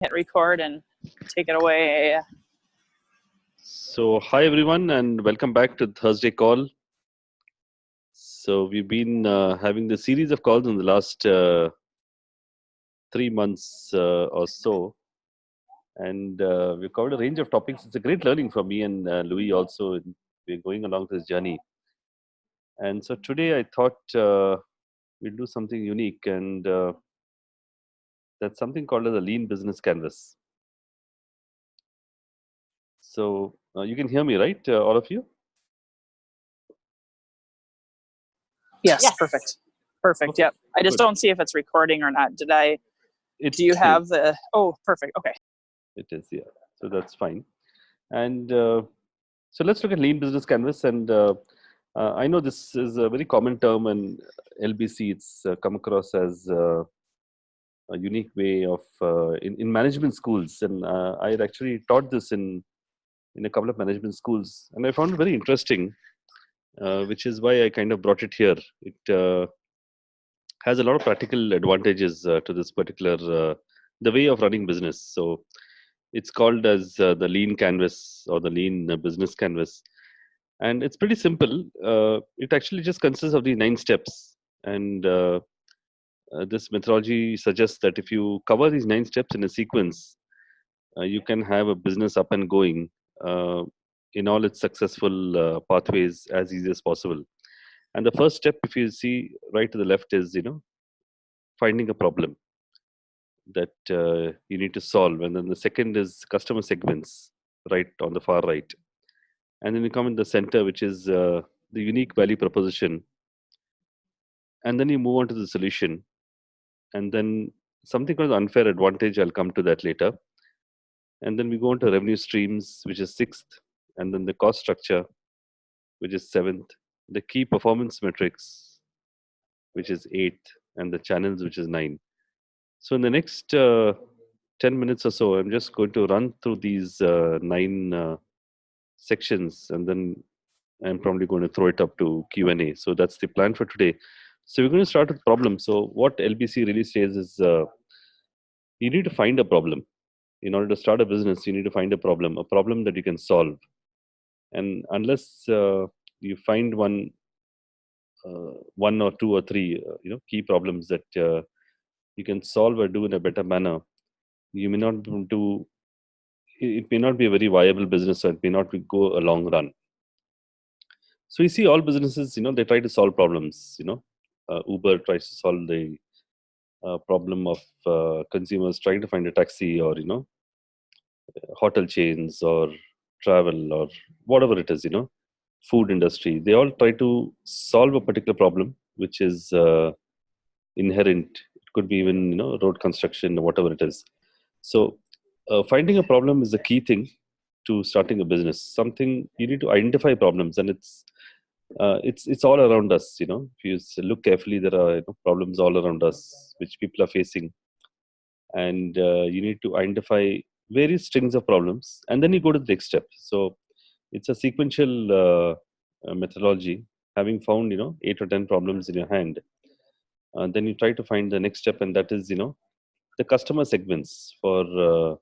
Hit record and take it away. So, hi everyone, and welcome back to Thursday Call. So, we've been having the series of calls in the last 3 months or so, and we've covered a range of topics. It's a great learning for me and Louis also. We're going along this journey, and so today I thought we'll do something unique, and that's something called as a lean business canvas. So, you can hear me, right, all of you? Yes. Perfect. Okay, Yep. I just good. don't see if it's recording or not. Do you have the? Oh, perfect. Okay. It is, yeah. So that's fine. And so let's look at lean business canvas. And I know this is a very common term, and LBC, it's come across as a unique way of in management schools. And I had actually taught this in a couple of management schools, and I found it very interesting, which is why I kind of brought it here. It has a lot of practical advantages to this particular the way of running business. So it's called as the lean canvas or the lean business canvas, and it's pretty simple. It actually just consists of the 9 steps, and this methodology suggests that if you cover these 9 steps in a sequence, you can have a business up and going uh, in all its successful pathways as easy as possible. And the first step, if you see right to the left, is finding a problem that you need to solve, and then the second is customer segments, right on the far right, and then you come in the center, which is the unique value proposition, and then you move on to the solution, and then something called the unfair advantage. I'll come to that later, and then we go on to revenue streams, which is sixth, and then the cost structure, which is seventh, the key performance metrics, which is eighth, and the channels, which is nine. So in the next 10 minutes or so, I'm just going to run through these nine sections, and then I'm probably going to throw it up to Q&A. So that's the plan for today. So we're going to start with problems. So what LBC really says is you need to find a problem. In order to start a business, you need to find a problem that you can solve. And unless you find one or two or three, key problems that you can solve or do in a better manner, you may not do. It may not be a very viable business, or it may not go a long run. So you see, all businesses, they try to solve problems. Uber tries to solve the problem of consumers trying to find a taxi, or hotel chains, or travel, or whatever it is. Food industry. They all try to solve a particular problem, which is inherent. It could be even road construction, or whatever it is. So finding a problem is the key thing to starting a business. Something you need to identify problems, and it's all around us. If you look carefully, there are problems all around us which people are facing, and you need to identify various strings of problems, and then you go to the next step. So it's a sequential methodology. Having found 8 or 10 problems in your hand, then you try to find the next step, and that is the customer segments for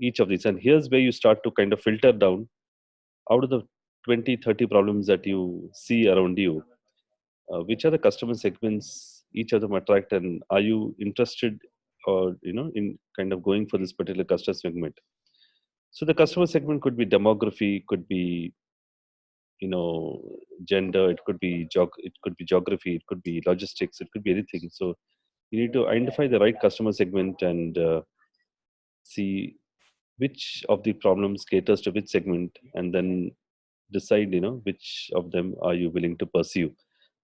each of these. And here's where you start to kind of filter down out of the 20-30 problems that you see around you, which are the customer segments each of them attract, and are you interested, or in kind of going for this particular customer segment. So the customer segment could be demography, could be gender, it could be geography, it could be logistics, it could be anything. So you need to identify the right customer segment, and see which of the problems caters to which segment, and then decide which of them are you willing to pursue.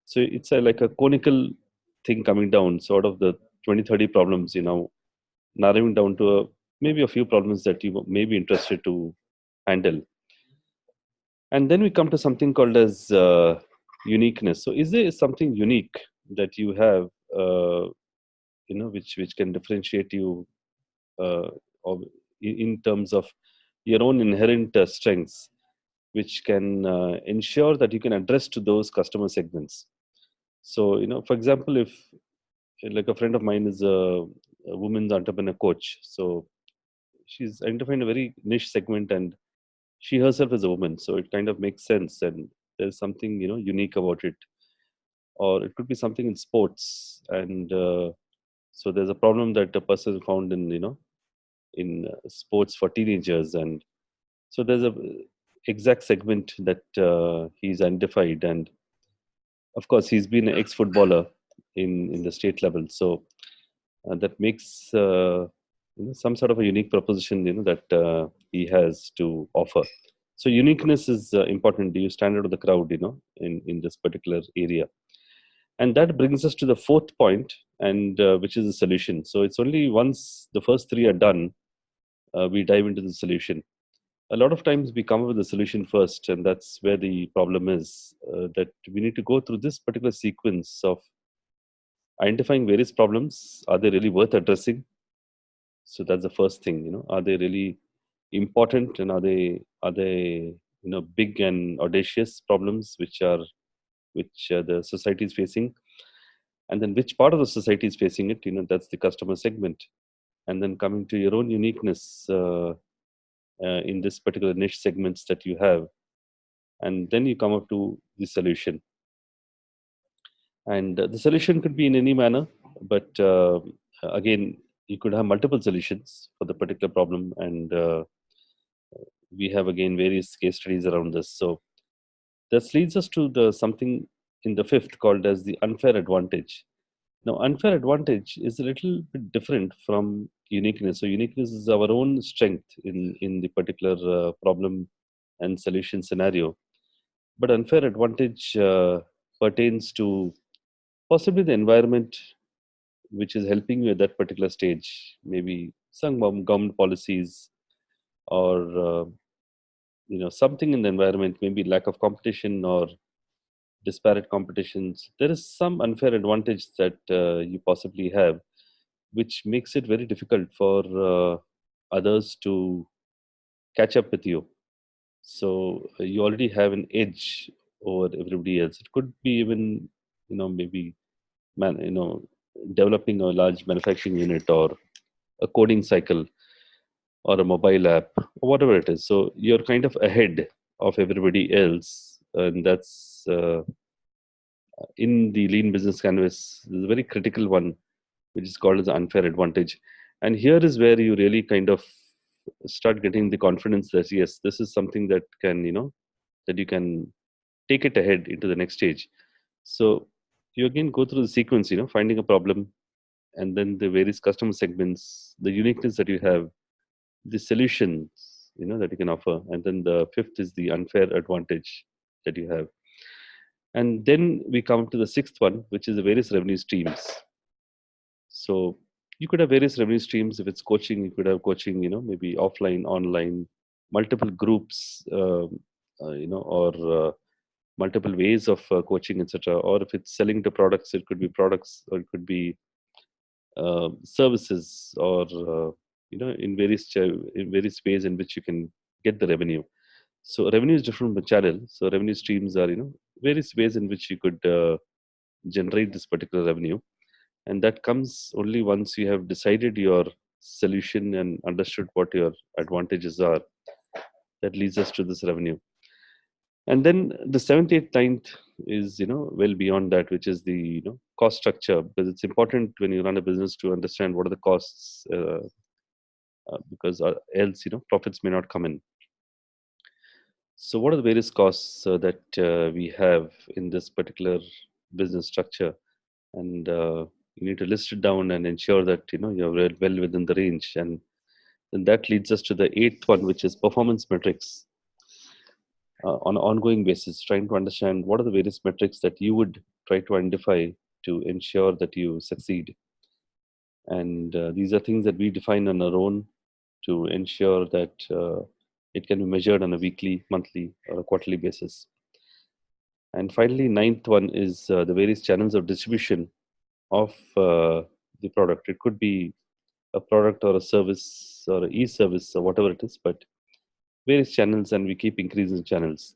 So it's like a conical thing coming down, sort of the 20-30 problems, narrowing down to maybe a few problems that you may be interested to handle. And then we come to something called as uniqueness. So is there something unique that you have, which can differentiate you, uh, or in terms of your own inherent strengths, which can ensure that you can address to those customer segments. So for example, if like a friend of mine is a women's entrepreneur coach, so she's identifying a very niche segment, and she herself is a woman, so it kind of makes sense, and there's something unique about it. Or it could be something in sports, and so there's a problem that a person found in sports for teenagers, and so there's a exact segment that he's identified, and of course he's been an ex-footballer in the state level, so that makes some sort of a unique proposition that he has to offer. So uniqueness is important. Do you stand out of the crowd in this particular area? And that brings us to the fourth point, and which is the solution. So it's only once the first three are done, we dive into the solution. A lot of times we come up with the solution first, and that's where the problem is, that we need to go through this particular sequence of identifying various problems. Are they really worth addressing? So that's the first thing. Are they really important, and are they big and audacious problems which the society is facing? And then which part of the society is facing it? That's the customer segment. And then coming to your own uniqueness in this particular niche segments that you have, and then you come up to the solution. And the solution could be in any manner, but again, you could have multiple solutions for the particular problem, and we have again various case studies around this. So this leads us to the something in the fifth called as the unfair advantage. Now, unfair advantage is a little bit different from uniqueness. So uniqueness is our own strength in the particular problem and solution scenario. But unfair advantage pertains to possibly the environment which is helping you at that particular stage. Maybe some government policies, or something in the environment, maybe lack of competition or disparate competitions. There is some unfair advantage that you possibly have, which makes it very difficult for others to catch up with you. So you already have an edge over everybody else. It could be even maybe man developing a large manufacturing unit, or a coding cycle, or a mobile app, or whatever it is. So you're kind of ahead of everybody else, and that's in the lean business canvas. There's a very critical one, which is called as the unfair advantage. And here is where you really kind of start getting the confidence that yes, this is something that can that you can take it ahead into the next stage. So you again go through the sequence, finding a problem, and then the various customer segments, the uniqueness that you have, the solutions that you can offer, and then the fifth is the unfair advantage that you have. And then we come to the sixth one, which is the various revenue streams. So you could have various revenue streams. If it's coaching, you could have coaching, maybe offline, online, multiple groups, or multiple ways of coaching, etc. Or if it's selling the products, it could be products, or it could be services, or in various ways in which you can get the revenue. So revenue is different from channel. So revenue streams are various ways in which you could generate this particular revenue, and that comes only once you have decided your solution and understood what your advantages are. That leads us to this revenue. And then the seventh, eighth, ninth is well beyond that, which is the cost structure, because it's important when you run a business to understand what are the costs, because else profits may not come in. So what are the various costs that we have in this particular business structure? And you need to list it down and ensure that you're well within the range. And then that leads us to the eighth one, which is performance metrics. On an ongoing basis, trying to understand what are the various metrics that you would try to identify to ensure that you succeed. And these are things that we define on our own to ensure that it can be measured on a weekly, monthly, or a quarterly basis. And finally, ninth one is the various channels of distribution of the product. It could be a product or a service or an e-service or whatever it is, but various channels, and we keep increasing channels.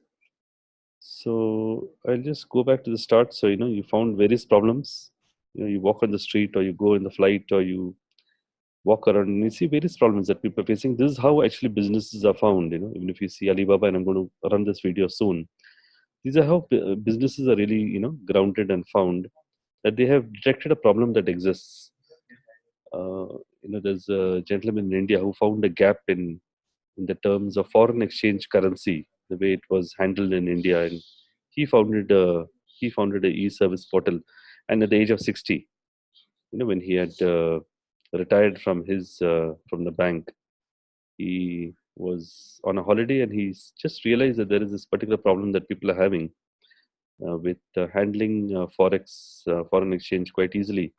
So I'll just go back to the start. So you found various problems. You walk on the street, or you go in the flight, or you walk around and you see various problems that people are facing. This is how actually businesses are found. Even if you see Alibaba, and I'm going to run this video soon, these are how businesses are really grounded and found, that they have detected a problem that exists. uh, there's a gentleman in India who found a gap in the terms of foreign exchange currency, the way it was handled in India, and he founded a e-service portal. And at the age of 60, when he had retired from the bank, he was on a holiday, and he just realized that there is this particular problem that people are having with handling foreign exchange quite easily.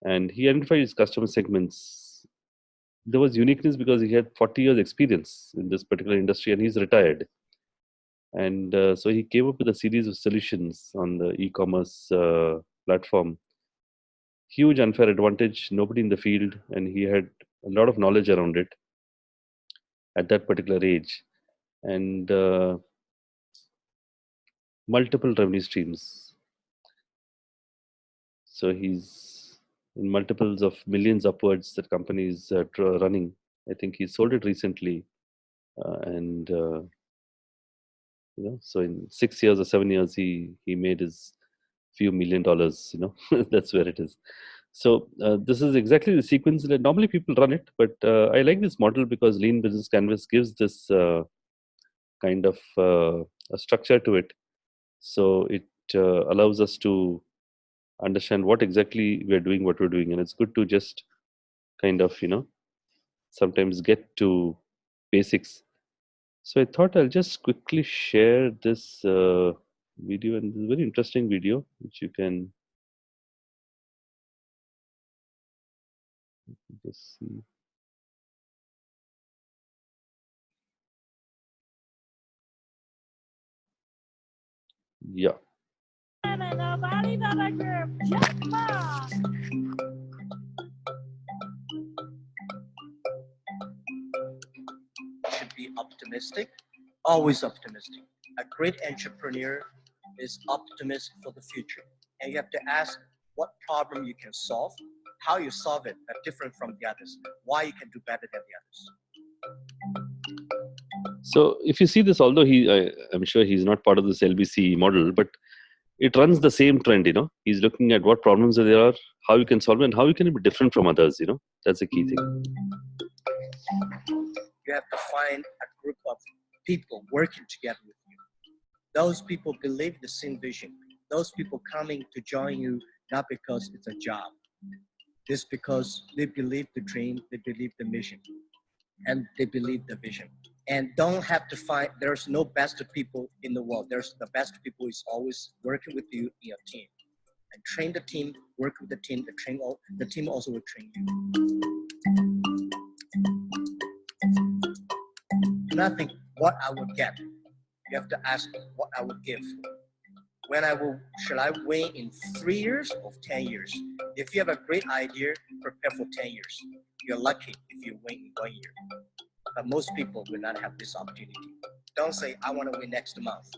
And he identified his customer segments. There was uniqueness because he had 40 years experience in this particular industry, and he's retired. And so he came up with a series of solutions on the e-commerce platform. Huge unfair advantage, nobody in the field, and he had a lot of knowledge around it at that particular age. And multiple revenue streams. So he's in multiples of millions upwards that companies running. I think he sold it recently, and so in 6 years or 7 years, he made his few $1 million. That's where it is. So this is exactly the sequence that normally people run it, but I like this model because Lean Business Canvas gives this kind of a structure to it. So it allows us to understand what exactly what we're doing, and it's good to just kind of sometimes get to basics. So I thought I'll just quickly share this video, and this is a very interesting video which you can just see. Yeah. Should be optimistic, always optimistic. A great entrepreneur is optimistic for the future. And you have to ask what problem you can solve, how you solve it are different from the others, why you can do better than the others. So if you see this, although I'm sure he's not part of this LBC model, but it runs the same trend. He's looking at what problems there are, how you can solve it, and how you can be different from others. That's a key thing. You have to find a group of people working together with you. Those people believe the same vision. Those people coming to join you not because it's a job. It's because they believe the dream, they believe the mission, and they believe the vision. And don't have to find, there's no best people in the world. There's the best people is always working with you in your team. And train the team, work with the team, the team also will train you. Do not think what I will get. You have to ask what I will give. Should I win in 3 years or 10 years? If you have a great idea, prepare for 10 years. You're lucky if you win in 1 year. But most people will not have this opportunity. Don't say, I want to win next month.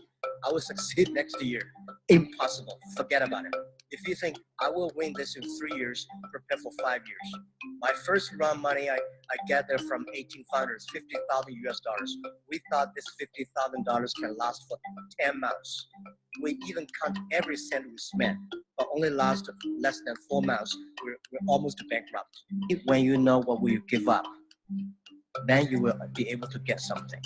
I will succeed next year. Impossible. Forget about it. If you think I will win this in 3 years, prepare for 5 years. My first round money I gathered from 18 founders, $50,000. We thought this $50,000 can last for 10 months. We even count every cent we spent, but only last less than 4 months. We're almost bankrupt. When you know what will you give up, then you will be able to get something.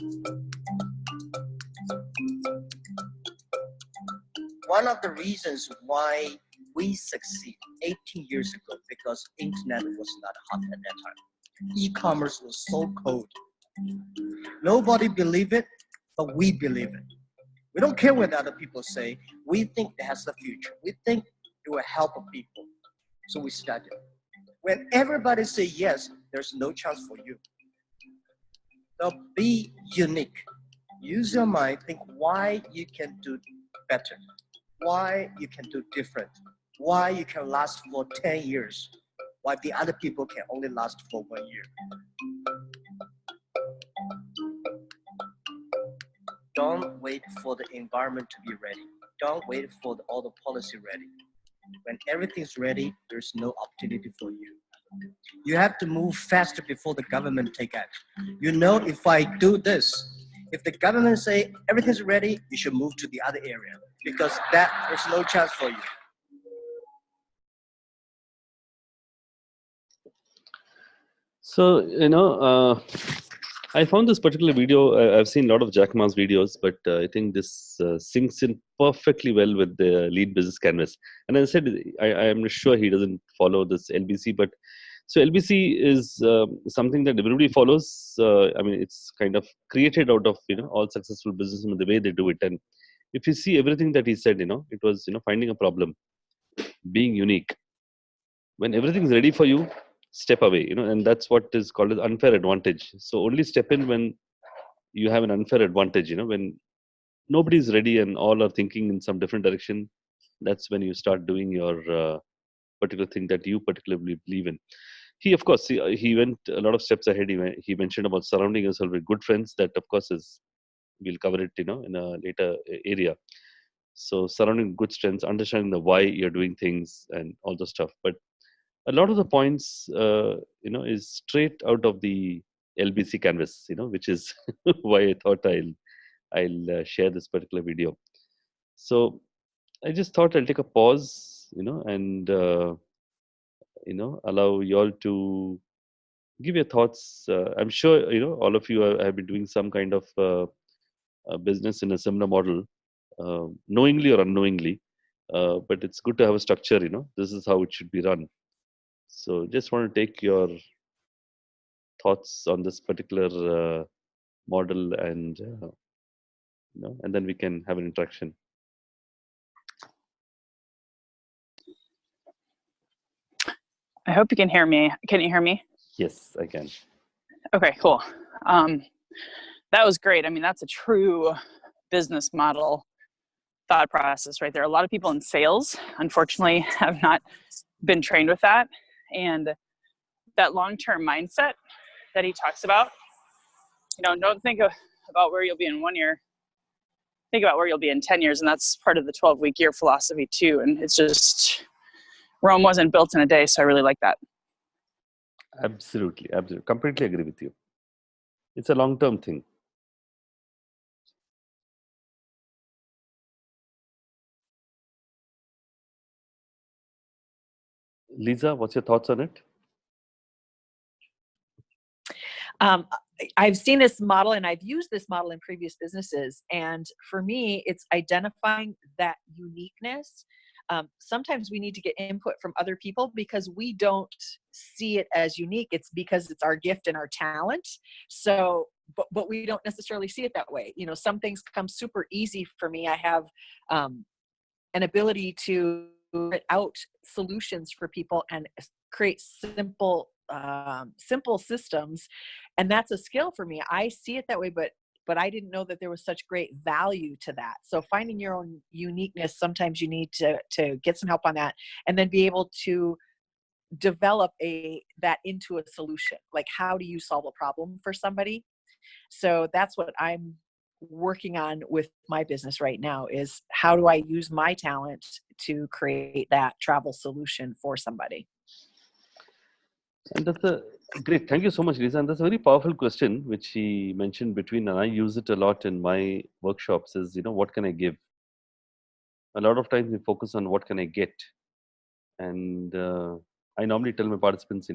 One of the reasons why we succeed 18 years ago, because internet was not hot at that time. E-commerce was so cold. Nobody believed it, but we believe it. We don't care what other people say. We think it has a future. We think it will help people. So we started. When everybody say yes, there's no chance for you. So be unique. Use your mind, think why you can do better, why you can do different, why you can last for 10 years, why the other people can only last for 1 year. Don't wait for the environment to be ready. Don't wait for all the policy ready. When everything's ready, there's no opportunity for you. You have to move faster before the government take action. You know, if I do this, if the government say everything's ready, you should move to the other area because that there's no chance for you. So, I found this particular video. I've seen a lot of Jack Ma's videos, but I think this sinks in perfectly well with the lead business canvas. And as I said, I am sure he doesn't follow this LBC, but so LBC is something that everybody follows. I mean, it's kind of created out of all successful businessmen the way they do it. And if you see everything that he said, it was finding a problem, being unique. When everything's ready for you, step away, and that's what is called as unfair advantage. So only step in when you have an unfair advantage, when nobody's ready and all are thinking in some different direction. That's when you start doing your particular thing that you particularly believe in. He, of course, he went a lot of steps ahead. He mentioned about surrounding yourself with good friends. That, of course, is, we'll cover it, in a later area. So surrounding good strengths, understanding the why you're doing things and all the stuff. But a lot of the points, is straight out of the LBC canvas, which is why I thought I'll share this particular video. So I just thought I'll take a pause, and allow you all to give your thoughts. I'm sure all of you have been doing some kind of business in a similar model, knowingly or unknowingly. But it's good to have a structure. This is how it should be run. So just want to take your thoughts on this particular model, and and then we can have an interaction. I hope you can hear me. Can you hear me? Yes, I can. Okay, cool. That was great. I mean, that's a true business model thought process right there. A lot of people in sales, unfortunately, have not been trained with that. And that long-term mindset that he talks about, don't think about where you'll be in 1 year. Think about where you'll be in 10 years. And that's part of the 12-week year philosophy too. And it's just, Rome wasn't built in a day. So I really like that. Absolutely. Completely agree with you. It's a long-term thing. Lisa, what's your thoughts on it? I've seen this model and I've used this model in previous businesses. And for me, it's identifying that uniqueness. Sometimes we need to get input from other people because we don't see it as unique. It's because it's our gift and our talent. So, but we don't necessarily see it that way. Some things come super easy for me. I have an ability to put out solutions for people and create simple systems, and that's a skill for me. I see it that way, but I didn't know that there was such great value to that. So finding your own uniqueness, sometimes you need to get some help on that, and then be able to develop that into a solution. Like, how do you solve a problem for somebody? So that's what I'm working on with my business right now, is how do I use my talent to create that travel solution for somebody? And that's a great. Thank you so much, Lisa. And that's a very powerful question, which he mentioned between, and I use it a lot in my workshops, is, what can I give? A lot of times we focus on what can I get? And I normally tell my participants,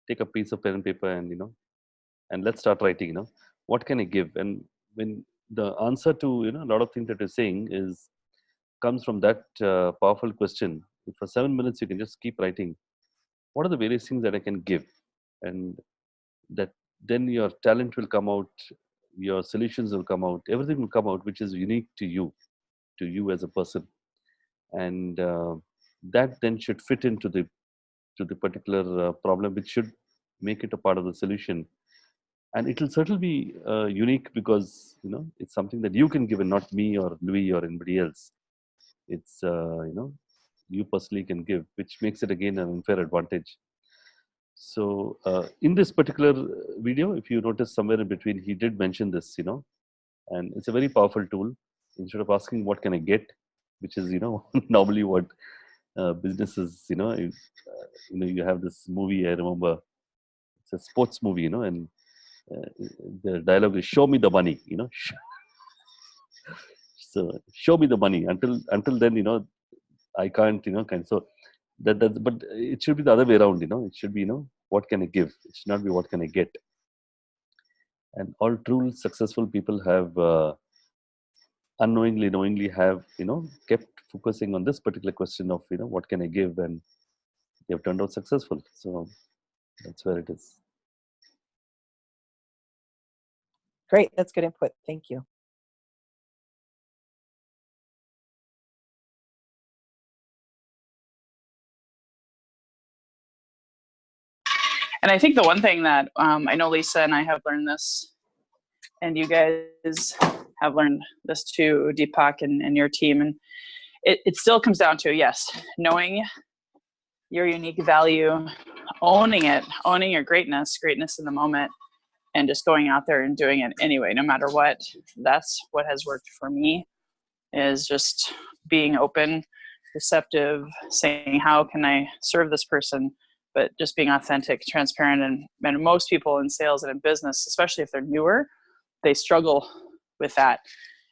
take a piece of pen and paper and, and let's start writing, what can I give? And when the answer to, a lot of things that you're saying comes from that powerful question. If for 7 minutes you can just keep writing, what are the various things that I can give? And that then your talent will come out, your solutions will come out, everything will come out, which is unique to you as a person. And that then should fit into the particular problem, which should make it a part of the solution. And it will certainly be unique because, it's something that you can give and not me or Louis or anybody else. It's, you personally can give, which makes it again an unfair advantage. So in this particular video, if you notice somewhere in between, he did mention this, and it's a very powerful tool. Instead of asking what can I get, which is, normally what businesses, you have this movie, I remember, it's a sports movie, and uh, the dialogue is "Show me the money," So show me the money. Until then, I can't, so but it should be the other way around, It should be, what can I give? It should not be what can I get. And all true successful people have unknowingly, knowingly have, kept focusing on this particular question of, what can I give, and they have turned out successful. So that's where it is. Great. That's good input. Thank you. And I think the one thing that I know Lisa and I have learned this, and you guys have learned this too, Deepak and your team, and it still comes down to, yes, knowing your unique value, owning it, owning your greatness in the moment, and just going out there and doing it anyway, no matter what. That's what has worked for me, is just being open, receptive, saying, how can I serve this person? But just being authentic, transparent. And most people in sales and in business, especially if they're newer, they struggle with that.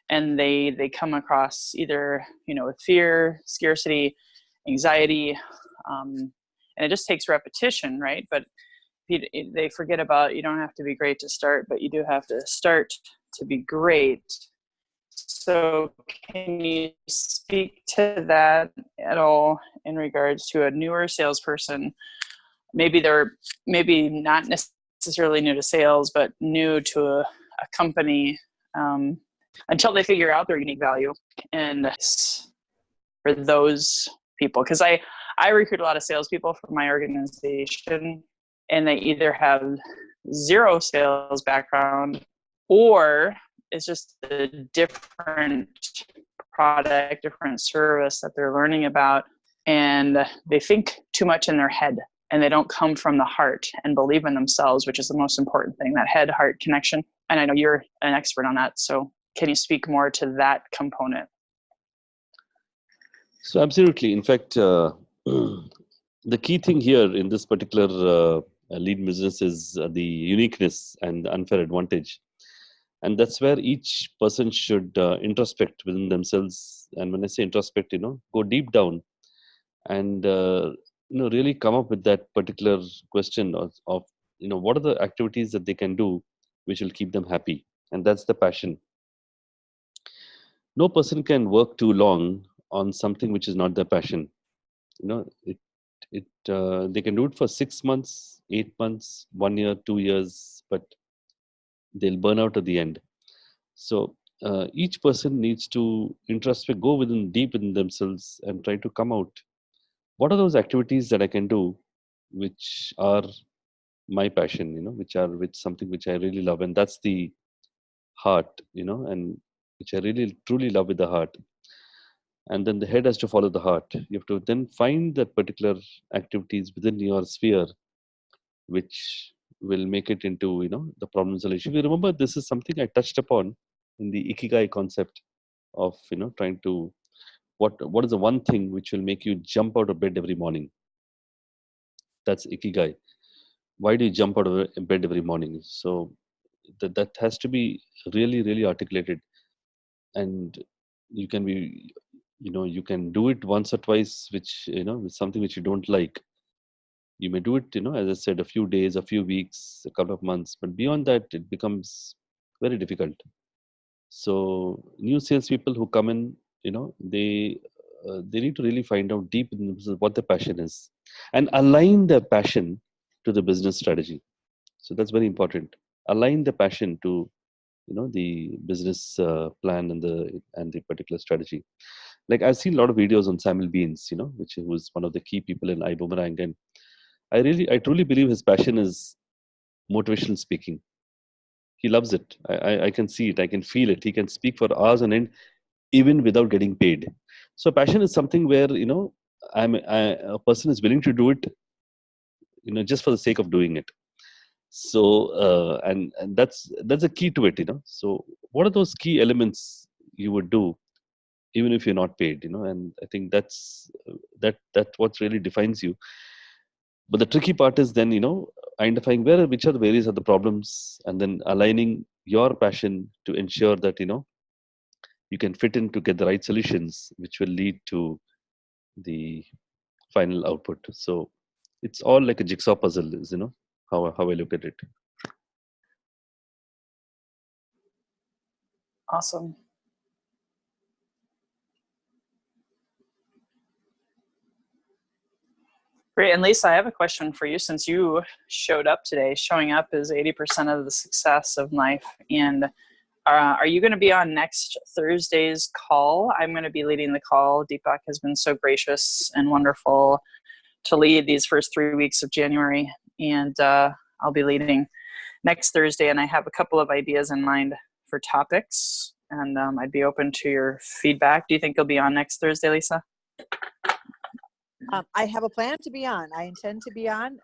And they come across either, with fear, scarcity, anxiety, and it just takes repetition, right? But they forget about, you don't have to be great to start, but you do have to start to be great. So can you speak to that at all in regards to a newer salesperson? Maybe they're not necessarily new to sales, but new to a company, until they figure out their unique value. And for those people, because I recruit a lot of salespeople for my organization, and they either have zero sales background, or it's just a different product, different service that they're learning about, and they think too much in their head, and they don't come from the heart and believe in themselves, which is the most important thing, that head-heart connection. And I know you're an expert on that, so can you speak more to that component? So absolutely. In fact, the key thing here in this particular lead business is the uniqueness and the unfair advantage. And that's where each person should introspect within themselves. And when I say introspect, go deep down and, really come up with that particular question of what are the activities that they can do which will keep them happy. And that's the passion. No person can work too long on something which is not their passion. They can do it for 6 months, 8 months, 1 year, 2 years, but they'll burn out at the end. So each person needs to introspect, go deep within themselves, and try to come out. What are those activities that I can do, which are my passion? Which something which I really love, and that's the heart. And which I really truly love with the heart. And then the head has to follow the heart. You have to then find that particular activities within your sphere which will make it into the problem solution. If you remember, this is something I touched upon in the ikigai concept of trying to what is the one thing which will make you jump out of bed every morning. That's ikigai. Why do you jump out of bed every morning? So that has to be really, really articulated. And you can be you can do it once or twice, which with something which you don't like. You may do it, as I said, a few days, a few weeks, a couple of months, but beyond that, it becomes very difficult. So new salespeople who come in, they need to really find out deep in themselves what their passion is, and align their passion to the business strategy. So that's very important. Align the passion to the business plan and the particular strategy. Like I've seen a lot of videos on Samuel Beans, which was one of the key people in iBoomerang, and I truly believe his passion is motivational speaking. He loves it. I can see it. I can feel it. He can speak for hours on end, even without getting paid. So passion is something where a person is willing to do it, just for the sake of doing it. So and that's a key to it. So what are those key elements you would do even if you're not paid, and I think that's what really defines you. But the tricky part is then, identifying which are the areas of the problems, and then aligning your passion to ensure that, you can fit in to get the right solutions, which will lead to the final output. So it's all like a jigsaw puzzle, is, how I look at it. Awesome. Great. And Lisa, I have a question for you. Since you showed up today, showing up is 80% of the success of life. And are you going to be on next Thursday's call? I'm going to be leading the call. Deepak has been so gracious and wonderful to lead these first 3 weeks of January. And I'll be leading next Thursday. And I have a couple of ideas in mind for topics. And I'd be open to your feedback. Do you think you'll be on next Thursday, Lisa? I have a plan to be on. I intend to be on.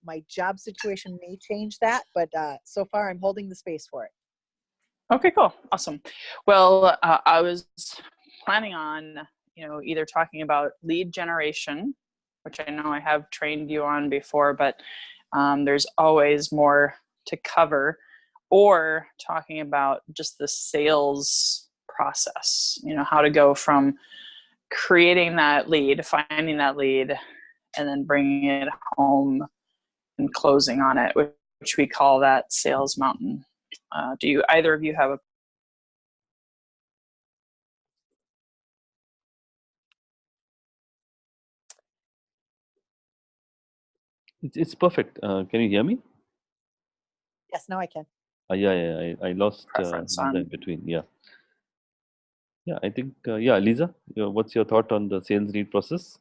My job situation may change that, but so far I'm holding the space for it. Okay, cool. Awesome. Well, I was planning on, either talking about lead generation, which I know I have trained you on before, but there's always more to cover, or talking about just the sales process, how to go from creating that lead, finding that lead, and then bringing it home and closing on it, which we call that sales mountain. Do either of you have a? It's perfect. Can you hear me? Yes, now I can. Yeah. I lost Preference Lisa on? in between. Yeah. I think, Lisa, what's your thought on the sales lead process?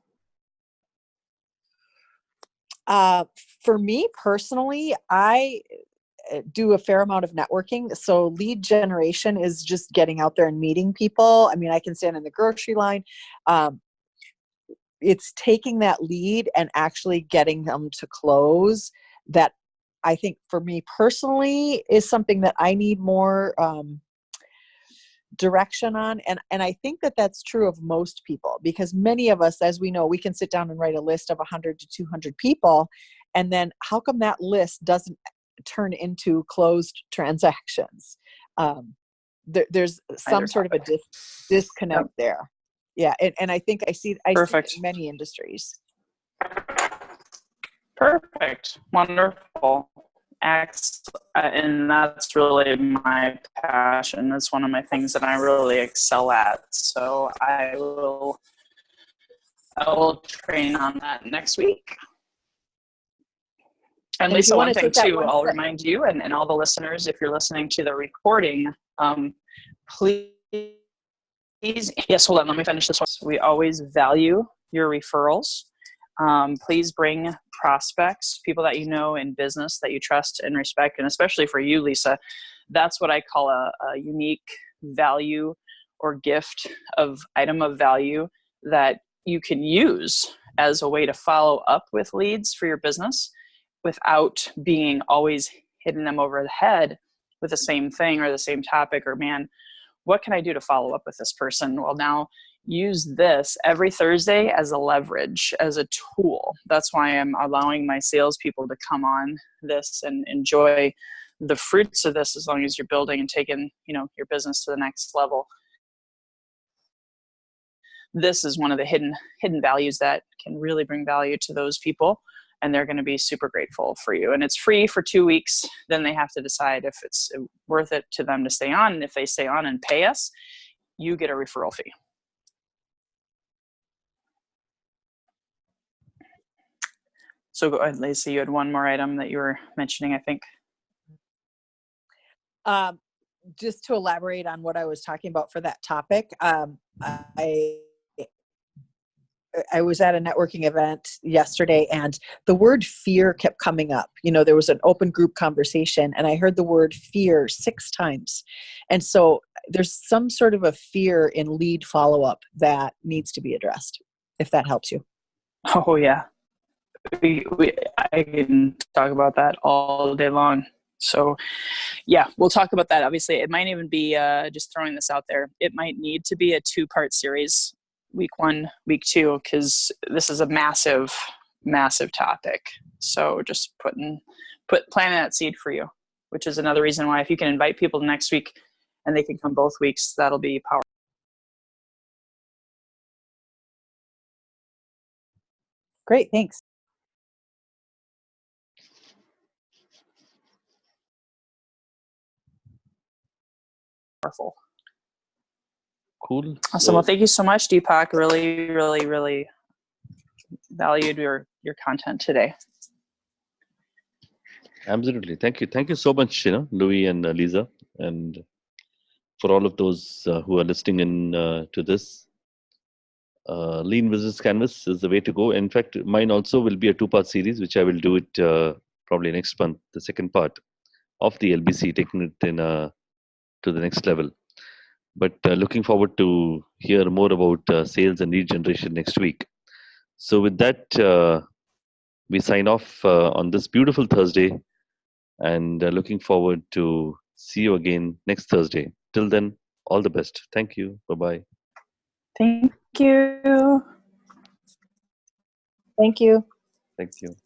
For me personally, I do a fair amount of networking. So lead generation is just getting out there and meeting people. I mean, I can stand in the grocery line. It's taking that lead and actually getting them to close. That I think for me personally is something that I need more direction on. And I think that that's true of most people, because many of us, as we know, we can sit down and write a list of 100 to 200 people. And then how come that list doesn't turn into closed transactions? There's some sort of a disconnect there. Yeah. And I think I see it in many industries. Perfect. Wonderful. And that's really my passion. It's one of my things that I really excel at. So I will train on that next week. And Lisa, one thing too, I'll remind you and all the listeners, if you're listening to the recording, please, yes, hold on, let me finish this one. We always value your referrals. Please bring prospects, people that you know in business that you trust and respect. And especially for you, Lisa, that's what I call a unique value or gift of item of value that you can use as a way to follow up with leads for your business without being always hitting them over the head with the same thing or the same topic, or man, what can I do to follow up with this person? Well, now use this every Thursday as a leverage, as a tool. That's why I'm allowing my salespeople to come on this and enjoy the fruits of this, as long as you're building and taking, your business to the next level. This is one of the hidden values that can really bring value to those people, and they're going to be super grateful for you. And it's free for 2 weeks. Then they have to decide if it's worth it to them to stay on. And if they stay on and pay us, you get a referral fee. So go ahead, Lacey, you had one more item that you were mentioning, I think. Just to elaborate on what I was talking about for that topic, I was at a networking event yesterday, and the word fear kept coming up. There was an open group conversation, and I heard the word fear 6 times. And so there's some sort of a fear in lead follow-up that needs to be addressed, if that helps you. Oh, yeah. I can talk about that all day long. So yeah, we'll talk about that. Obviously, it might even be just throwing this out there. It might need to be a 2-part series, week 1, week 2, because this is a massive, massive topic. So just planting that seed for you, which is another reason why if you can invite people to next week and they can come both weeks, that'll be powerful. Great, thanks. Powerful. Cool. Awesome. Well, thank you so much, Deepak. Really, really, really valued your content today. Absolutely. Thank you. Thank you so much, Louis and Lisa, and for all of those who are listening in to this. Lean Business Canvas is the way to go. In fact, mine also will be a 2-part series, which I will do it probably next month, the second part of the LBC, taking it in to the next level. But looking forward to hear more about sales and lead generation next week. So with that, we sign off on this beautiful Thursday, and looking forward to see you again next Thursday. Till then, all the best. Thank you. Bye-bye. Thank you. Thank you. Thank you.